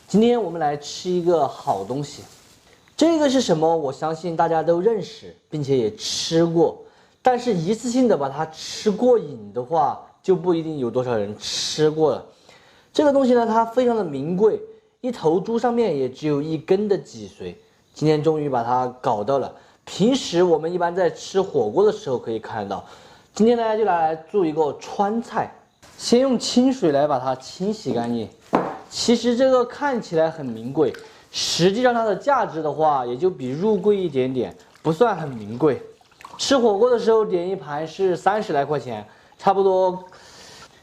今天我们来吃一个好东西，这个是什么？我相信大家都认识，并且也吃过。但是一次性的把它吃过瘾的话，就不一定有多少人吃过了。这个东西呢，它非常的名贵，一头猪上面也只有1根的脊髓。今天终于把它搞到了。平时我们一般在吃火锅的时候可以看到，今天大家就来做一个川菜。先用清水来把它清洗干净。其实这个看起来很名贵，实际上它的价值的话，也就比肉贵一点点，不算很名贵。吃火锅的时候点一盘是30来块钱，差不多。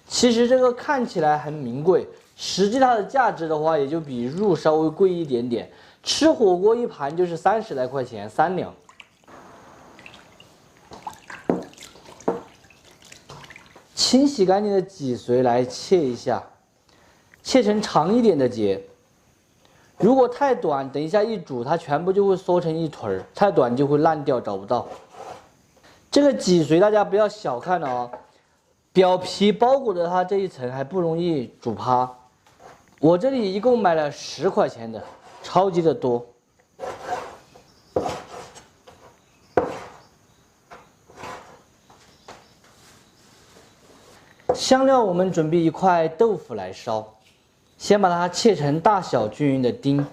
其实这个看起来很名贵，实际它的价值的话，也就比肉稍微贵一点点。吃火锅一盘就是30来块钱，3两。清洗干净的脊髓来切一下，切成长一点的节。如果太短，等一下一煮，它全部就会缩成一团儿；太短就会烂掉，找不到。这个脊髓大家不要小看了哦，表皮包裹着它这一层还不容易煮趴。我这里一共买了10块钱的，超级的多。香料我们准备1块豆腐来烧，先把它切成大小均匀的丁。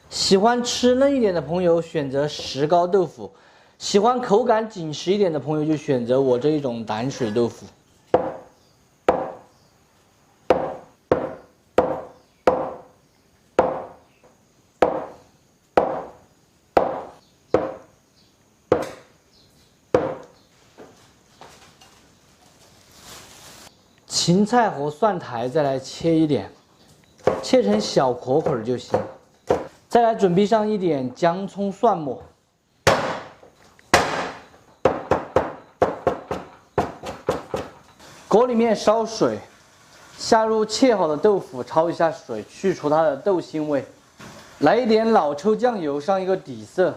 喜欢吃嫩一点的朋友选择石膏豆腐，喜欢口感紧实一点的朋友就选择我这一种淡水豆腐。芹菜和蒜苔再来切一点，切成小壳块就行。再来准备上一点姜葱蒜末。锅里面烧水，下入切好的豆腐，焯一下水，去除它的豆腥味。来一点老抽酱油上一个底色，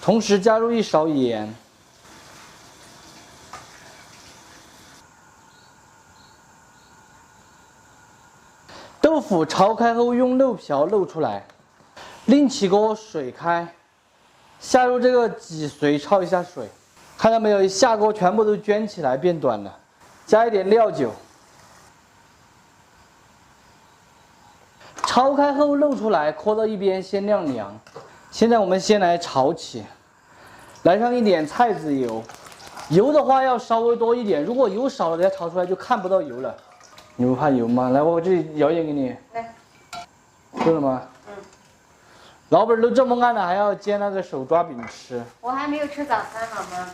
同时加入1勺盐。豆腐焯开后，用漏瓢漏出来，另起锅水开，下入这个脊髓焯一下水，看到没有？一下锅全部都卷起来变短了，加一点料酒，焯开后漏出来，搁到一边先晾凉。现在我们先来炒起，来上一点菜籽油，油的话要稍微多一点，如果油少了，等下炒出来就看不到油了。你不怕油吗？来，我这里舀一点给你。来，够了吗？嗯。老板都这么暗了，还要煎那个手抓饼吃。我还没有吃早餐，好吗？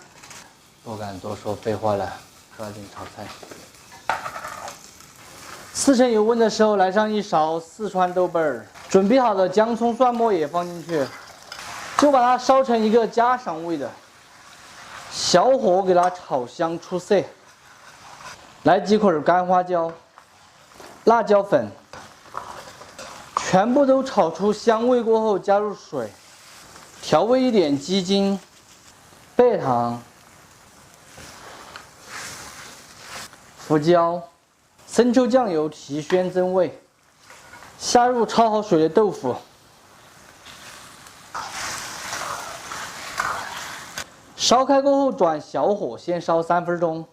不敢多说废话了，抓紧炒菜。4成油温的时候，来上1勺四川豆瓣儿，准备好的姜葱蒜末也放进去，就把它烧成一个家常味的，小火给它炒香出色。来几块干花椒。辣椒粉，全部都炒出香味过后，加入水，调味一点鸡精、白糖、胡椒、生抽酱油提鲜增味，下入焯好水的豆腐，烧开过后转小火，先烧3分钟，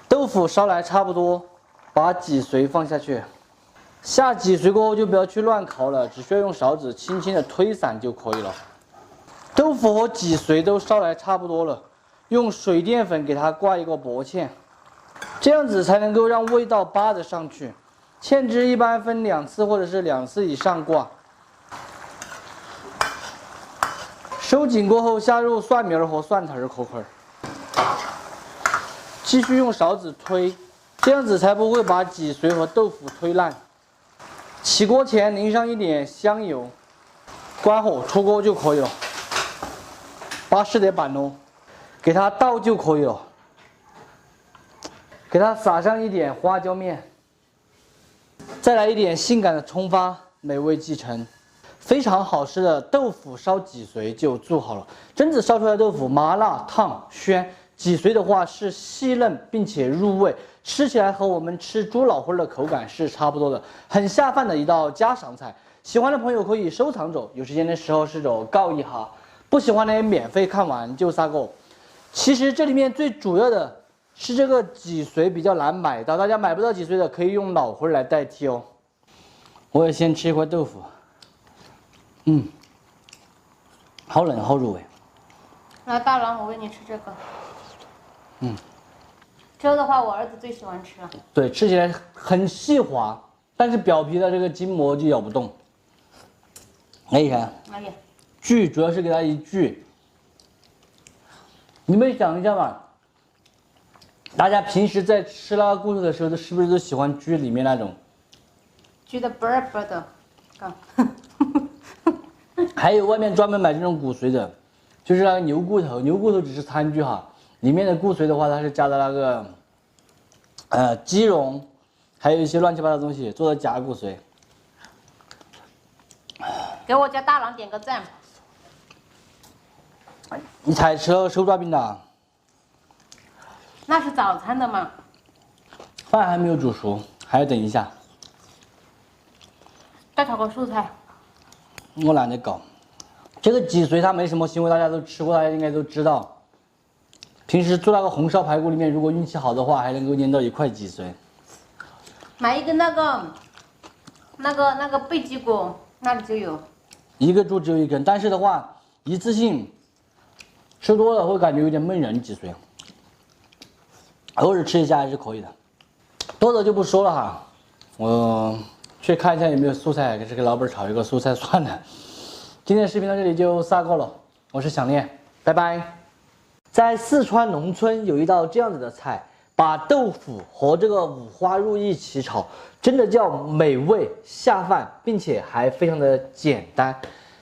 豆腐烧来差不多。把脊髓放下去，下脊髓过后就不要去乱烤了，只需要用勺子轻轻的推散就可以了。豆腐和脊髓都烧来差不多了，用水淀粉给它挂一个薄芡，这样子才能够让味道扒得上去。芡汁一般分2次或者是2次以上挂。收紧过后，下入蒜苗和蒜苔壳块，继续用勺子推。这样子才不会把脊髓和豆腐推烂。起锅前淋上一点香油，关火出锅就可以了。80点板哦，给它倒就可以了。给它撒上一点花椒面，再来一点性感的葱花，美味继承。非常好吃的豆腐烧脊髓就做好了。榛子烧出来的豆腐麻辣烫鲜。脊髓的话是细嫩并且入味，吃起来和我们吃猪脑花的口感是差不多的，很下饭的一道家常菜。喜欢的朋友可以收藏着，有时间的时候试着告一哈。不喜欢的免费看完就撒够。其实这里面最主要的是这个脊髓比较难买到，大家买不到脊髓的可以用脑花来代替哦。我也先吃一块豆腐，好嫩好入味。来，大郎，我喂你吃这个。这个的话，我儿子最喜欢吃了。对，吃起来很细滑，但是表皮的这个筋膜就咬不动。哎呀，锯主要是给它一锯。你们想一下嘛，大家平时在吃那个骨头的时候，是不是都喜欢锯里面那种？锯的啵儿啵的，还有外面专门买这种骨髓的，就是那个牛骨头，牛骨头只是餐具哈，里面的骨髓的话，它是加的那个鸡茸，还有一些乱七八糟的东西做的假骨髓。给我家大郎点个赞。你才吃了手抓饼的？那是早餐的嘛。饭还没有煮熟，还要等一下。再炒个蔬菜。我懒得搞。这个脊髓它没什么腥味，大家都吃过，大家应该都知道。平时做那个红烧排骨里面，如果运气好的话，还能够捏到一块脊髓。买一个那个背脊骨，那里就有。一个猪只有一根，但是的话，一次性吃多了会感觉有点闷人脊髓，偶尔吃一下还是可以的。多的就不说了哈，我去看一下有没有素菜，给老板炒一个素菜算了。今天的视频到这里就撒够了，我是想念，拜拜。在四川农村有一道这样子的菜，把豆腐和这个五花肉一起炒，真的叫美味下饭，并且还非常的简单。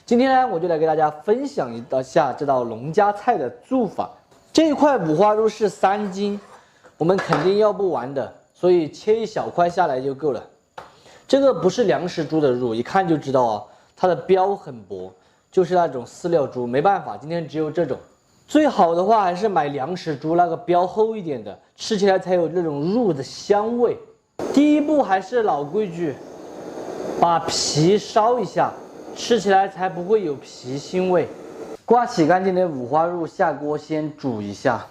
今天呢，我就来给大家分享一下这道农家菜的做法。这一块五花肉是3斤，我们肯定要不完的，所以切一小块下来就够了。这个不是粮食猪的肉，一看就知道啊，它的膘很薄，就是那种饲料猪，没办法，今天只有这种。最好的话还是买粮食猪，那个膘厚一点的，吃起来才有那种肉的香味。第一步还是老规矩，把皮烧一下，吃起来才不会有皮腥味。刮洗干净的五花肉下锅先煮一下，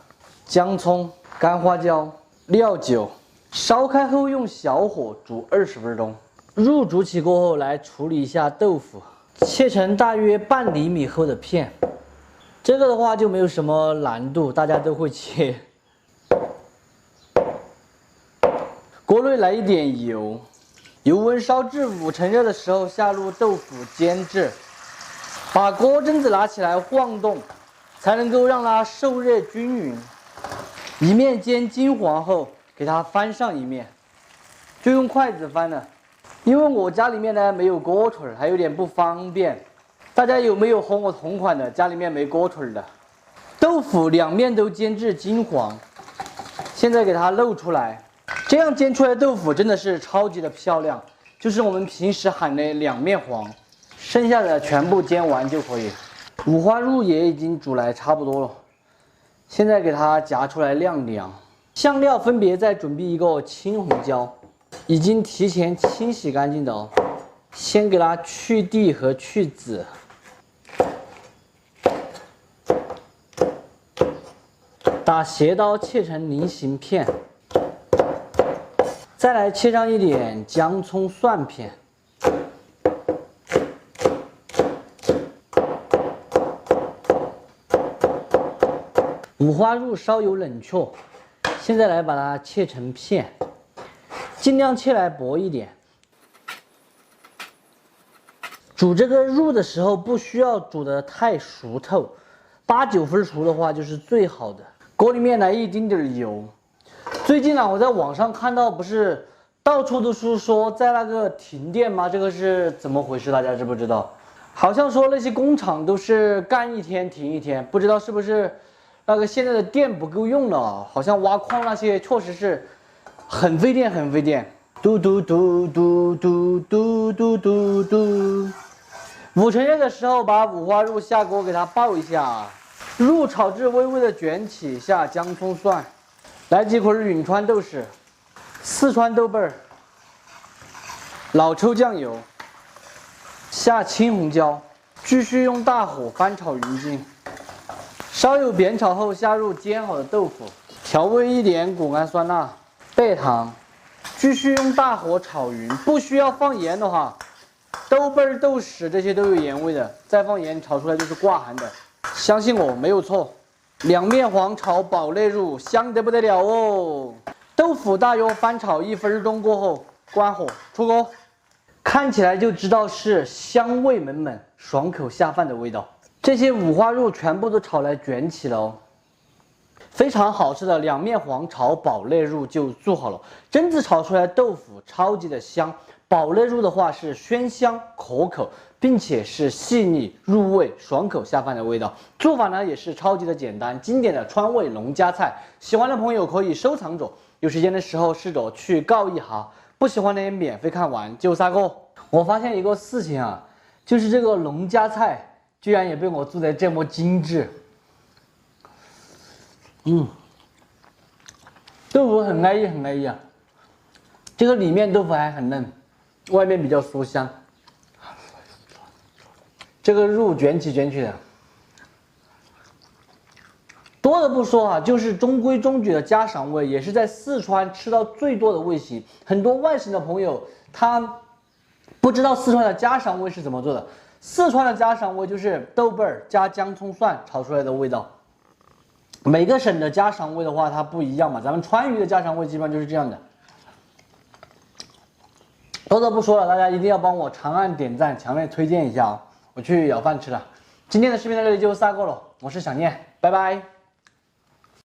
姜葱、干花椒、料酒，烧开后用小火煮20分钟。肉煮起过后，来处理一下豆腐，切成大约半厘米厚的片。这个的话就没有什么难度，大家都会切。锅内来一点油，油温烧至5成热的时候下入豆腐煎制，把锅胗子拿起来晃动，才能够让它受热均匀。一面煎金黄后，给它翻上一面，就用筷子翻了。因为我家里面呢没有锅腿，还有点不方便。大家有没有和我同款的，家里面没锅腿的？豆腐两面都煎至金黄，现在给它露出来，这样煎出来的豆腐真的是超级的漂亮，就是我们平时喊的两面黄。剩下的全部煎完就可以。五花肉也已经煮来差不多了，现在给它夹出来晾凉。香料分别再准备一个青红椒，已经提前清洗干净的哦，先给它去蒂和去籽。打斜刀切成菱形片，再来切上一点姜葱蒜片，五花肉稍有冷却，现在来把它切成片，尽量切来薄一点。煮这个肉的时候不需要煮得太熟透，8、9分熟的话就是最好的。锅里面来一丁点油。最近我在网上看到，不是到处都是说在那个停电吗？这个是怎么回事？大家知不知道？好像说那些工厂都是干一天停一天，不知道是不是那个现在的电不够用了？好像挖矿那些确实是很费电，很费电。嘟嘟嘟嘟嘟嘟嘟嘟嘟。5成热的时候，把五花肉下锅给它爆一下。肉炒至微微的卷起，下姜葱蒜，来几块颍川豆豉，四川豆瓣儿，老抽酱油，下青红椒，继续用大火翻炒匀净。稍有煸炒后，下入煎好的豆腐，调味一点谷氨酸钠、倍糖，继续用大火炒匀。不需要放盐的话，豆瓣儿、豆豉这些都有盐味的，再放盐炒出来就是挂寒的。相信我，没有错。两面黄炒宝类入，香得不得了哦！豆腐大约翻炒1分钟过后，关火出锅。看起来就知道是香味满满、爽口下饭的味道。这些五花肉全部都炒来卷起了哦，非常好吃的两面黄炒宝类肉就做好了。榛子炒出来豆腐超级的香，宝类肉的话是鲜香可口，并且是细腻入味、爽口下饭的味道。做法呢也是超级的简单，经典的川味农家菜。喜欢的朋友可以收藏着，有时间的时候试着去告一下。不喜欢的也免费看完就撒个。我发现一个事情啊，就是这个农家菜居然也被我做得这么精致。豆腐很安逸，很安逸啊。这个里面豆腐还很嫩，外面比较酥香。这个肉卷起卷起的，多的不说啊，就是中规中矩的家常味，也是在四川吃到最多的味型。很多外省的朋友他不知道四川的家常味是怎么做的。四川的家常味就是豆瓣儿加姜葱蒜炒出来的味道。每个省的家常味的话它不一样嘛，咱们川渝的家常味基本上就是这样的。多的不说了，大家一定要帮我长按点赞，强烈推荐一下啊！我去舀饭吃了。今天的视频到这里就撒够了，我是小念，拜拜。